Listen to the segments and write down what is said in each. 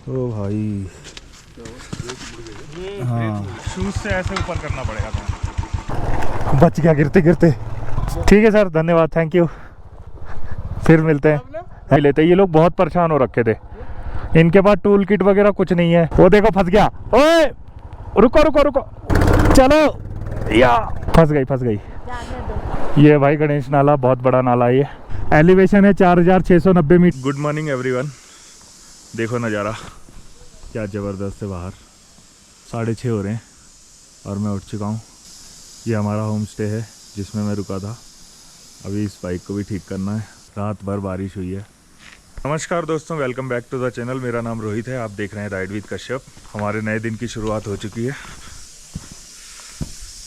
ओ भाई हाँ, शूज से ऐसे ऊपर करना पड़ेगा था। बच गया गिरते गिरते। ठीक है सर, धन्यवाद, थैंक यू। फिर मिलते हैं। लेते ये लोग बहुत परेशान हो रखे थे, इनके पास टूल किट वगैरह कुछ नहीं है। वो देखो फंस गया। ओए रुको रुको रुको, चलो या फंस गई। ये भाई गणेश नाला बहुत बड़ा नाला है। ये एलिवेशन है 4690 मीटर। Good morning everyone. देखो नज़ारा क्या ज़बरदस्त है। बाहर 6:30 हो रहे हैं और मैं उठ चुका हूँ। ये हमारा होम स्टे है जिसमें मैं रुका था। अभी इस बाइक को भी ठीक करना है, रात भर बारिश हुई है। नमस्कार दोस्तों, welcome back to the channel. मेरा नाम रोहित है, आप देख रहे हैं राइड विद कश्यप। हमारे नए दिन की शुरुआत हो चुकी है।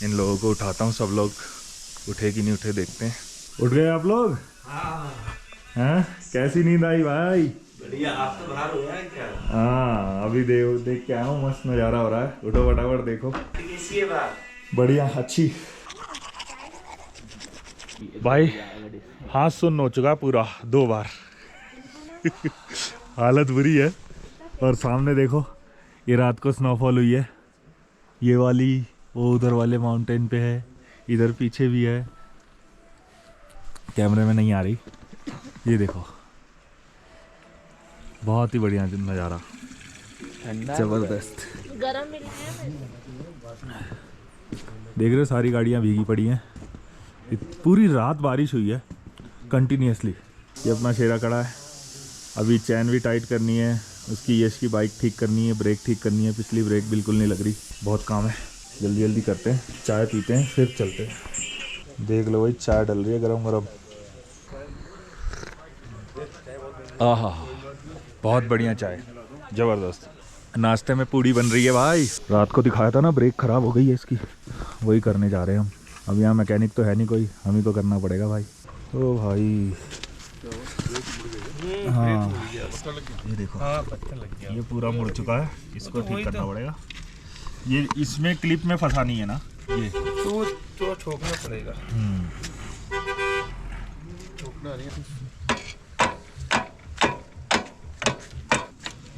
इन लोगों को उठाता हूँ, सब लोग उठे कि नहीं उठे देखते हैं। उठ गए आप लोग? हाँ, कैसी नींद आई भाई? बढ़िया। आप तो बाहर हो गया क्या? हाँ, अभी देख के आया हूँ, मस्त नज़ारा हो रहा है। उठो फटाफट देखो। कैसी है बात? बढ़िया, अच्छी। भाई हाथ सुन्न हो चुका पूरा 2 बार। हालत बुरी है। और सामने देखो, ये रात को स्नोफॉल हुई है। ये वाली वो उधर वाले माउंटेन पे है, इधर पीछे भी है, कैमरे में नहीं आ रही। ये देखो, बहुत ही बढ़िया नज़ारा, जबरदस्त। गरम मिल है। देख रहे हो, सारी गाड़ियाँ भीगी पड़ी हैं। पूरी रात बारिश हुई है कंटिन्यूसली। ये अपना शेरा खड़ा है। अभी चैन भी टाइट करनी है, उसकी यश की बाइक ठीक करनी है, ब्रेक ठीक करनी है। पिछली ब्रेक बिल्कुल नहीं लग रही। बहुत काम है, जल्दी जल्दी करते हैं, चाय पीते हैं फिर चलते हैं। देख लो भाई, चाय डल रही है गरम गरम। आहा, बहुत बढ़िया चाय, ज़बरदस्त। नाश्ते में पूड़ी बन रही है भाई। रात को दिखाया था ना, ब्रेक ख़राब हो गई है इसकी, वही करने जा रहे हैं हम। अब यहाँ मैकेनिक तो है नहीं कोई, हम ही को करना पड़ेगा भाई। ओ भाई हाँ, ये देखो, पत्थर लग गया। ये पूरा मुड़ चुका है, इसको ठीक करना पड़ेगा। ये इसमें क्लिप में फंसानी है ना, ये तो ठोकना पड़ेगा।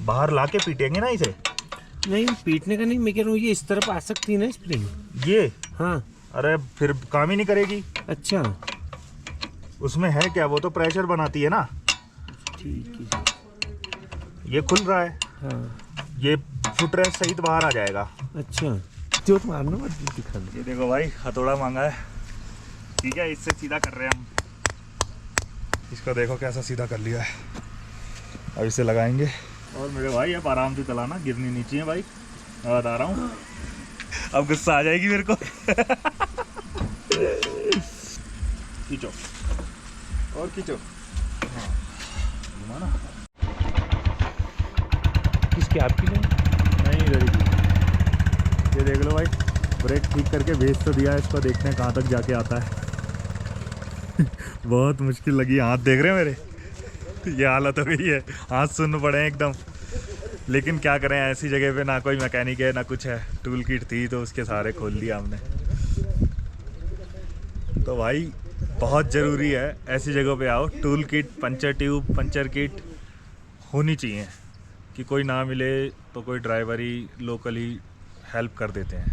बाहर लाके पीटेंगे ना इसे। नहीं, पीटने का नहीं, मैं कह रहा हूँ ये इस तरफ आ सकती है ना स्प्रिंग। ये हाँ। अरे फिर काम ही नहीं करेगी। अच्छा, उसमें है क्या, वो तो प्रेशर बनाती है ना। ठीक है। ये खुल रहा है। हाँ। ये फुटरेस्ट सहित बाहर आ जाएगा। अच्छा, चोट मारना मत दिखा। ये देखो भाई, हथौड़ा मांगा है। ठीक है, इससे सीधा कर रहे हैं हम। इसको देखो कैसा सीधा कर लिया है। अब इसे लगाएंगे। और मेरे भाई अब आराम से चलाना, गिरनी नीचे है भाई, मैं बता रहा हूँ। अब गुस्सा आ जाएगी मेरे को। खींचो और खींचो। हाँ, घुमाना। किसकी, आपकी नहीं, इधर ही। ये देख लो भाई, ब्रेक ठीक करके भेज तो दिया है इसको, देखते हैं कहाँ तक जाके आता है। बहुत मुश्किल लगी। हाथ देख रहे हैं मेरे, ये हालत हो गई है, हाथ सुन्न पड़े हैं एकदम। लेकिन क्या करें, ऐसी जगह पे ना कोई मैकेनिक है ना कुछ है। टूल किट थी तो उसके सहारे खोल दिया हमने। तो भाई बहुत ज़रूरी है, ऐसी जगह पे आओ, tool kit, puncture tube, puncture kit होनी चाहिए। कि कोई ना मिले तो कोई ड्राइवर ही लोकल ही हेल्प कर देते हैं।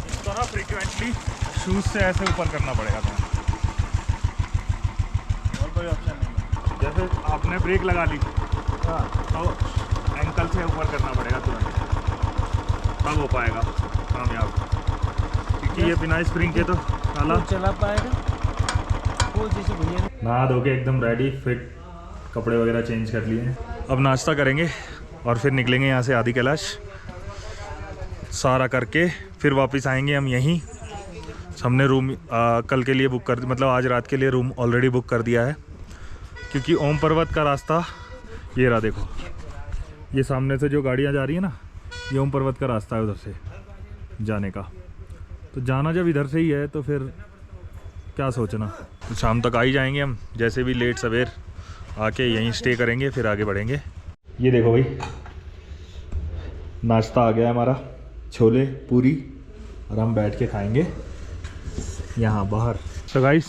इसको ना फ्रीक्वेंटली शूज़ से ऐसे ऊपर करना पड़ेगा था, और कोई ऑप्शन नहीं है। जैसे आपने ब्रेक लगा ली, हाँ, तो एंकल से ऊपर करना पड़ेगा तुरंत, तब हो पाएगा कामयाब। क्योंकि ये बिना स्प्रिंग के तो साला चला पाएगा वो। जैसे भैया नहा धो के एकदम रेडी फिट, कपड़े वगैरह चेंज कर लिए हैं। अब नाश्ता करेंगे और फिर निकलेंगे यहाँ से आदि कैलाश सारा करके। फिर वापस आएंगे हम यहीं। हमने रूम कल के लिए बुक कर, मतलब आज रात के लिए रूम ऑलरेडी बुक कर दिया है। क्योंकि ओम पर्वत का रास्ता ये रहा, देखो ये सामने से जो गाड़ियाँ जा रही है ना, ये ओम पर्वत का रास्ता है उधर से जाने का। तो जाना जब इधर से ही है तो फिर क्या सोचना। तो शाम तक आ ही जाएंगे हम, जैसे भी लेट सवेर आके यहीं स्टे करेंगे, फिर आगे बढ़ेंगे। ये देखो भाई, नाश्ता आ गया हमारा, छोले पूरी, और हम बैठ के खाएंगे यहाँ बाहर। तो गाइस,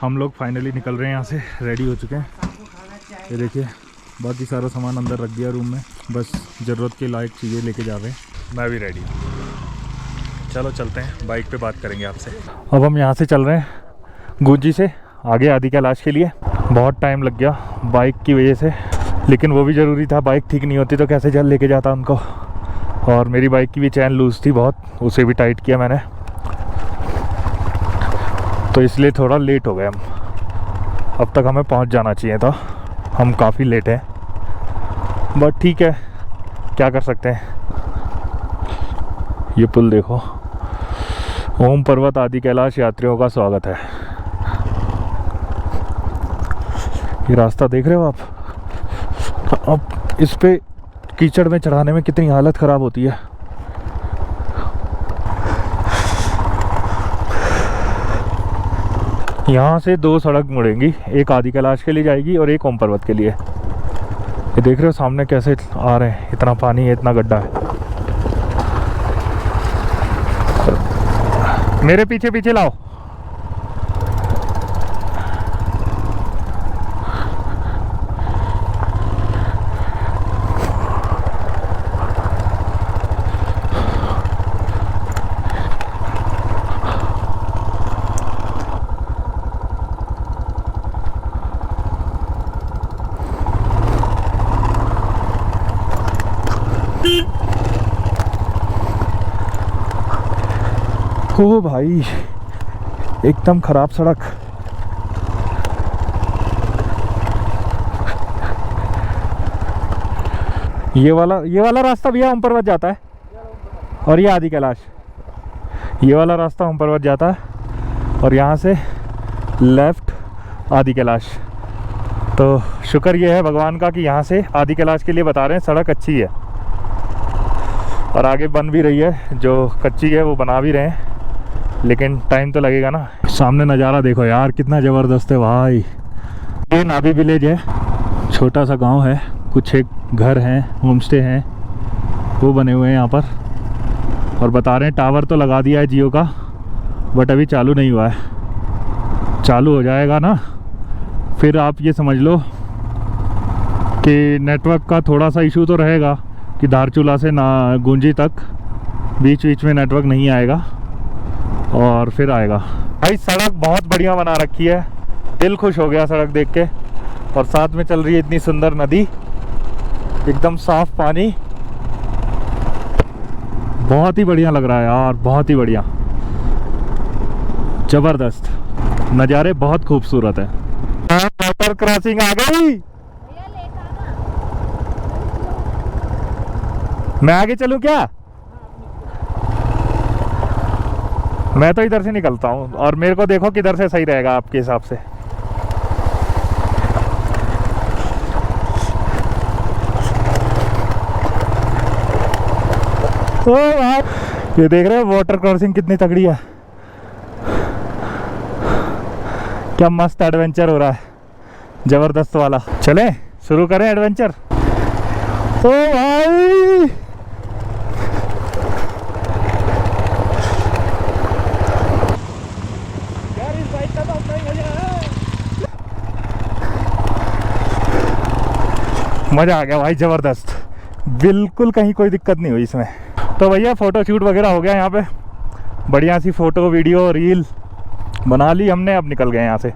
हम लोग फाइनली निकल रहे हैं यहाँ से, रेडी हो चुके हैं। ये देखिए बाकी सारा सामान अंदर रख दिया रूम में, बस ज़रूरत के लायक चीज़ें लेके जा रहे हैं। मैं भी रेडी हूँ, चलो चलते हैं, बाइक पे बात करेंगे आपसे। अब हम यहाँ से चल रहे हैं गुंजी से आगे आदि कैलाश के लिए। बहुत टाइम लग गया बाइक की वजह से, लेकिन वो भी ज़रूरी था, बाइक ठीक नहीं होती तो कैसे जल लेके जाता उनको। और मेरी बाइक की भी चैन लूज़ थी बहुत, उसे भी टाइट किया मैंने, तो इसलिए थोड़ा लेट हो गए हम। अब तक हमें पहुंच जाना चाहिए था, हम काफ़ी लेट हैं, बट ठीक है क्या कर सकते हैं। ये पुल देखो, ओम पर्वत आदि कैलाश यात्रियों का स्वागत है। ये रास्ता देख रहे हो आप, अब इस पे कीचड़ में चढ़ाने में कितनी हालत ख़राब होती है। यहाँ से 2 सड़क मुड़ेंगी, एक आदि कैलाश के लिए जाएगी और एक ओम पर्वत के लिए। ये देख रहे हो सामने कैसे आ रहे हैं, इतना पानी है, इतना गड्ढा है। मेरे पीछे पीछे लाओ। ओ भाई एकदम खराब सड़क। ये वाला रास्ता भैया ओम पर्वत जाता है, और ये आदि कैलाश। ये वाला रास्ता ओम पर्वत जाता है और यहाँ से लेफ्ट आदि कैलाश। तो शुक्र ये है भगवान का कि यहाँ से आदि कैलाश के लिए बता रहे हैं, सड़क अच्छी है और आगे बन भी रही है, जो कच्ची है वो बना भी रहे हैं, लेकिन टाइम तो लगेगा ना। सामने नज़ारा देखो यार कितना ज़बरदस्त है भाई। ये नाभी विलेज है, छोटा सा गांव है, कुछ एक घर हैं, होम स्टे हैं, वो बने हुए हैं यहाँ पर। और बता रहे हैं टावर तो लगा दिया है जियो का, बट अभी चालू नहीं हुआ है। चालू हो जाएगा ना फिर आप ये समझ लो कि नेटवर्क का थोड़ा सा इशू तो रहेगा कि धारचूला से ना गुंजी तक बीच बीच में नेटवर्क नहीं आएगा, और फिर आएगा। भाई सड़क बहुत बढ़िया बना रखी है, दिल खुश हो गया सड़क देख के। और साथ में चल रही है इतनी सुंदर नदी, एकदम साफ पानी, बहुत ही बढ़िया लग रहा है यार, बहुत ही बढ़िया, जबरदस्त नज़ारे, बहुत खूबसूरत है। वाटर क्रॉसिंग आ गई, मैं आगे चलूं क्या? मैं तो इधर से निकलता हूँ, और मेरे को देखो किधर से सही रहेगा आपके हिसाब से। ओ भाई ये देख रहे हो वाटर क्रॉसिंग कितनी तगड़ी है, क्या मस्त एडवेंचर हो रहा है, जबरदस्त वाला। चले शुरू करें एडवेंचर। ओ भाई मज़ा आ गया भाई, ज़बरदस्त, बिल्कुल कहीं कोई दिक्कत नहीं हुई इसमें। तो भैया फ़ोटो शूट वगैरह हो गया यहाँ पे, बढ़िया सी फ़ोटो वीडियो रील बना ली हमने, अब निकल गए यहाँ से।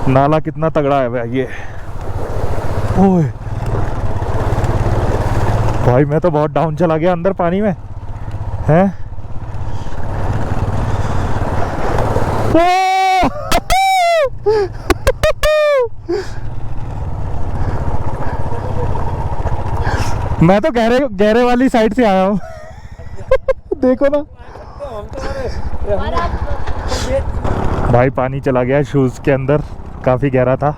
नाला कितना तगड़ा है भाई ये, ओए भाई मैं तो बहुत डाउन चला गया अंदर पानी में हैं। मैं तो गहरे वाली साइड से आया हूँ देखो ना भाई, पानी चला गया शूज़ के अंदर, काफ़ी गहरा था,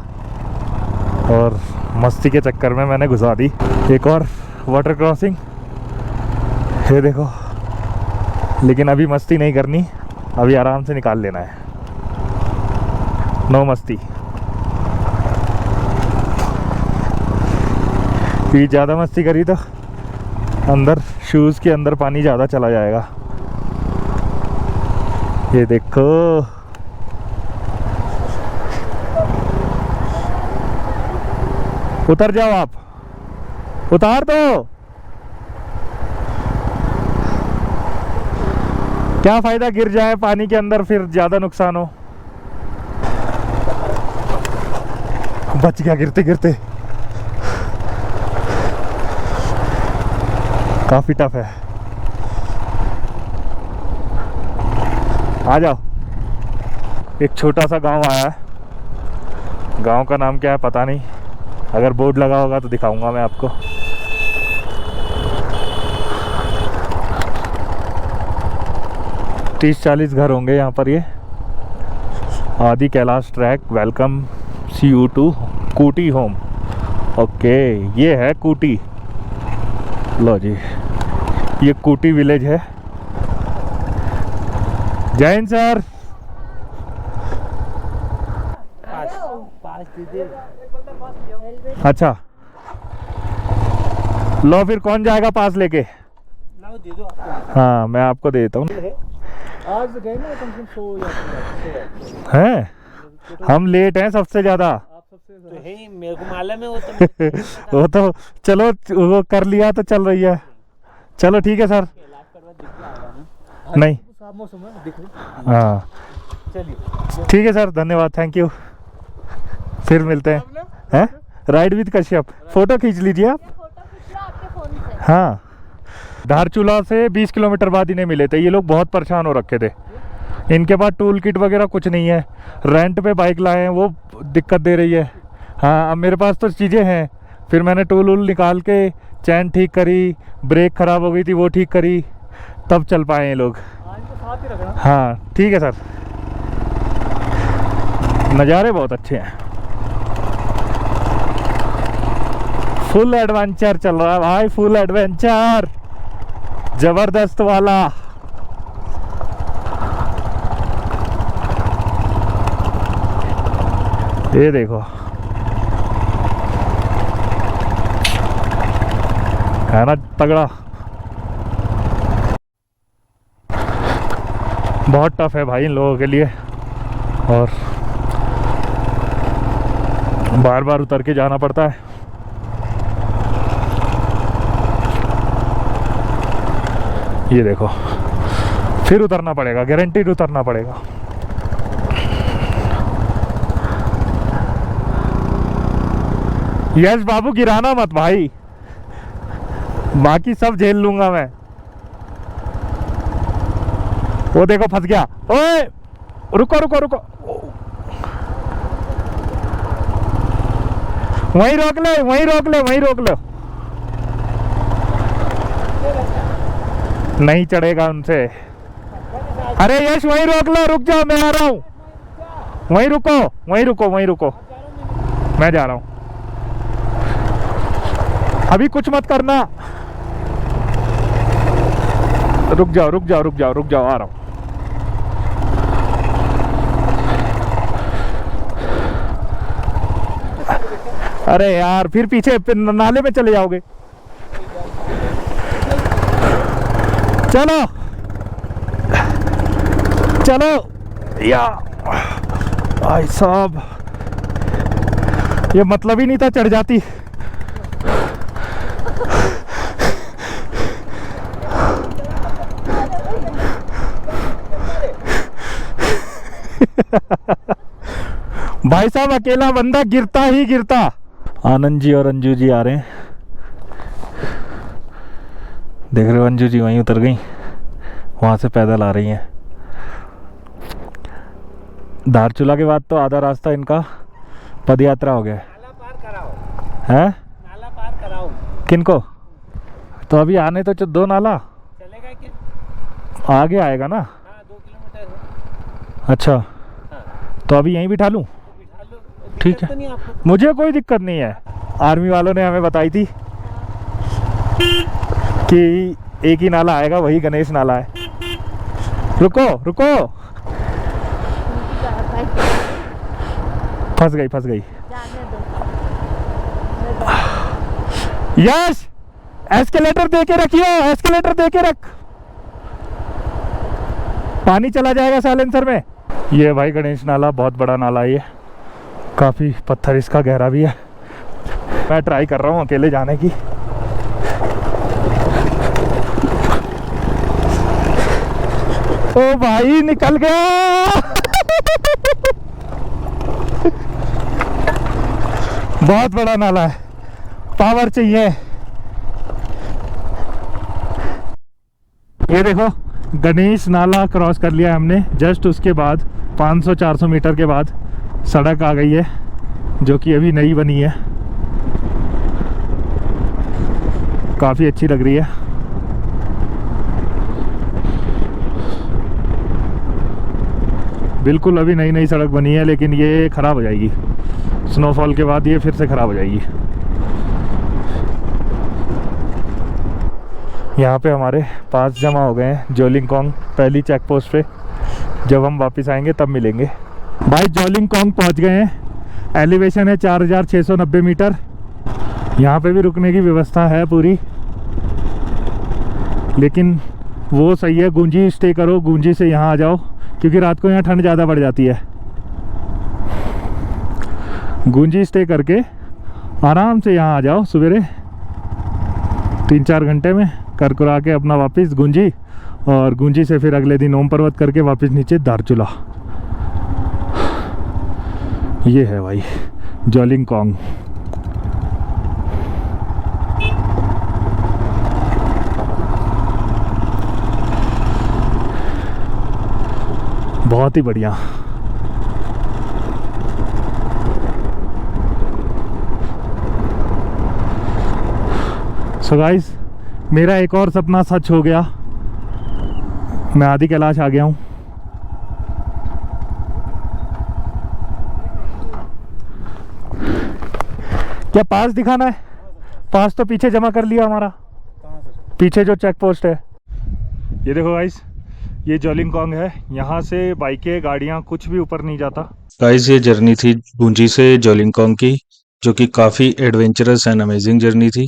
और मस्ती के चक्कर में मैंने घुसा दी। एक और वाटर क्रॉसिंग, ये देखो, लेकिन अभी मस्ती नहीं करनी, अभी आराम से निकाल लेना है, नो मस्ती। फिर ज़्यादा मस्ती करी तो अंदर शूज़ के अंदर पानी ज़्यादा चला जाएगा। ये देखो उतर जाओ आप, उतार दो। क्या फायदा गिर जाए पानी के अंदर, फिर ज्यादा नुकसान हो। बच गया गिरते गिरते। काफी टफ है। आ जाओ। एक छोटा सा गांव आया है, गांव का नाम क्या है पता नहीं, अगर बोर्ड लगा होगा तो दिखाऊंगा मैं आपको। तीस 40 घर होंगे यहाँ पर। ये Adi Kailash track, welcome see you to Kuti home. Okay, ये है कूटी। लो जी, ये कूटी विलेज है। जय हिंद सर। अच्छा, लो फिर कौन जाएगा पास लेके? दे दो आपको। हाँ, मैं आपको दे देता हूँ। आज गए ना कम से कम 100 या हैं? हम लेट हैं सबसे ज्यादा। तो है ही, मेरे को मालूम है वो तो। वो तो चलो, वो कर लिया तो चल रही है। चलो ठीक है सर। नहीं, साफ मौसम है, दिख रही। हाँ चलिए ठीक है सर, धन्यवाद, थैंक यू। फिर मिलते हैं। Ride with Kashyap. फोटो खींच लीजिए आप। फोटो खींच लो आपके फोन से। हाँ, धारचूला से 20 किलोमीटर बाद इन्हें मिले थे। ये लोग बहुत परेशान हो रखे थे। इनके पास टूल किट वगैरह कुछ नहीं है, रेंट पे बाइक लाए हैं, वो दिक्कत दे रही है। हाँ, अब मेरे पास तो चीज़ें हैं। फिर मैंने टूल वूल निकाल के चैन ठीक करी, ब्रेक ख़राब हो गई थी वो ठीक करी, तब चल पाए ये लोग। साथ ही रखना। हाँ ठीक है सर। नज़ारे बहुत अच्छे हैं। फुल एडवेंचर चल रहा है भाई, फुल एडवेंचर, जबरदस्त वाला। ये देखो, है ना तगड़ा। बहुत टफ है भाई इन लोगों के लिए, और बार बार उतर के जाना पड़ता है। ये देखो, फिर उतरना पड़ेगा, गारंटीड उतरना पड़ेगा। यस बाबू, गिराना मत भाई, बाकी सब झेल लूंगा मैं। वो देखो फंस गया। ओए रुको रुको रुको, वहीं रोक ले, वहीं रोक ले, वहीं रोक लो। नहीं चढ़ेगा उनसे। अरे यश वहीं रोक लो, रुक जाओ, मैं आ रहा हूँ। वहीं रुको, वहीं रुको, वहीं रुको, मैं जा रहा हूँ। अभी कुछ मत करना, रुक जाओ रुक जाओ रुक जाओ रुक जाओ, आ रहा हूँ। अरे यार, फिर पीछे नाले में चले जाओगे। चलो चलो या भाई साहब, ये मतलब ही नहीं था चढ़ जाती। भाई साहब, अकेला बंदा गिरता ही गिरता। आनंद जी और अंजू जी आ रहे हैं, देख रहे हो, अंजू जी वहीं उतर गई, वहां से पैदल आ रही हैं। धारचूला के बाद तो आधा रास्ता इनका पद यात्रा हो गया है। नाला पार कराओ। हैं? नाला पार कराओ। किनको? तो अभी आने तो 2 नाला चलेगा क्या? आगे आएगा ना। हाँ, 2 किलोमीटर है। अच्छा, हाँ, तो अभी यहीं बिठा लूँ? बिठा लो। ठीक दिक्कत है, तो नहीं आपको? मुझे कोई दिक्कत नहीं है। आर्मी वालों ने हमें बताई थी कि एक ही नाला आएगा, वही गणेश नाला है। रुको रुको, फंस गई फंस गई। जाने दो। यस, एस्केलेटर दे के रखियो, एस्केलेटर दे के रख, पानी चला जाएगा साइलेंसर में। ये भाई गणेश नाला बहुत बड़ा नाला है, ये काफ़ी पत्थर इसका गहरा भी है। मैं ट्राई कर रहा हूँ अकेले जाने की। ओ भाई निकल गया। बहुत बड़ा नाला है, पावर चाहिए। ये देखो गणेश नाला क्रॉस कर लिया हमने। जस्ट उसके बाद 500-400 मीटर के बाद सड़क आ गई है, जो कि अभी नई बनी है। काफ़ी अच्छी लग रही है। बिल्कुल अभी नई नई सड़क बनी है, लेकिन ये ख़राब हो जाएगी स्नोफॉल के बाद। ये फिर से ख़राब हो जाएगी। यहाँ पे हमारे पास जमा हो गए हैं जोलिंगकोंग पहली चेक पोस्ट पे। जब हम वापस आएंगे तब मिलेंगे। भाई जोलिंगकोंग पहुँच गए हैं। एलिवेशन है 4690 मीटर। यहाँ पे भी रुकने की व्यवस्था है पूरी, लेकिन वो सही है, गुंजी स्टे करो, गुंजी से यहाँ आ जाओ, क्योंकि रात को यहाँ ठंड ज़्यादा बढ़ जाती है। गुंजी स्टे करके आराम से यहाँ आ जाओ सवेरे 3-4 घंटे में कर कुरा के अपना वापस गुंजी, और गुंजी से फिर अगले दिन ओम पर्वत करके वापस नीचे दार्चुला। ये है भाई जोलिंगकोंग। बहुत ही बढ़िया। सो गाइस, मेरा एक और सपना सच हो गया। मैं आदि कैलाश आ गया हूँ। क्या पास दिखाना है? पास तो पीछे जमा कर लिया हमारा, पीछे जो चेक पोस्ट है। ये देखो गाइस, ये जोलिंगकोंग है। यहाँ से बाइकें गाड़ियाँ कुछ भी ऊपर नहीं जाता। गाइस, ये जर्नी थी गुंजी से जोलिंगकोंग की, जो कि काफ़ी एडवेंचरस एंड अमेजिंग जर्नी थी।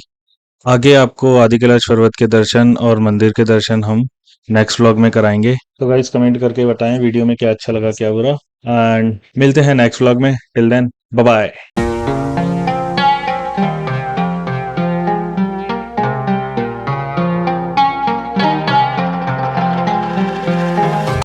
आगे आपको आदि कैलाश पर्वत के दर्शन और मंदिर के दर्शन हम नेक्स्ट व्लॉग में कराएंगे। तो गाइस कमेंट करके बताएं वीडियो में क्या अच्छा लगा क्या बुरा, एंड मिलते हैं नेक्स्ट व्लॉग में। Till then bye bye.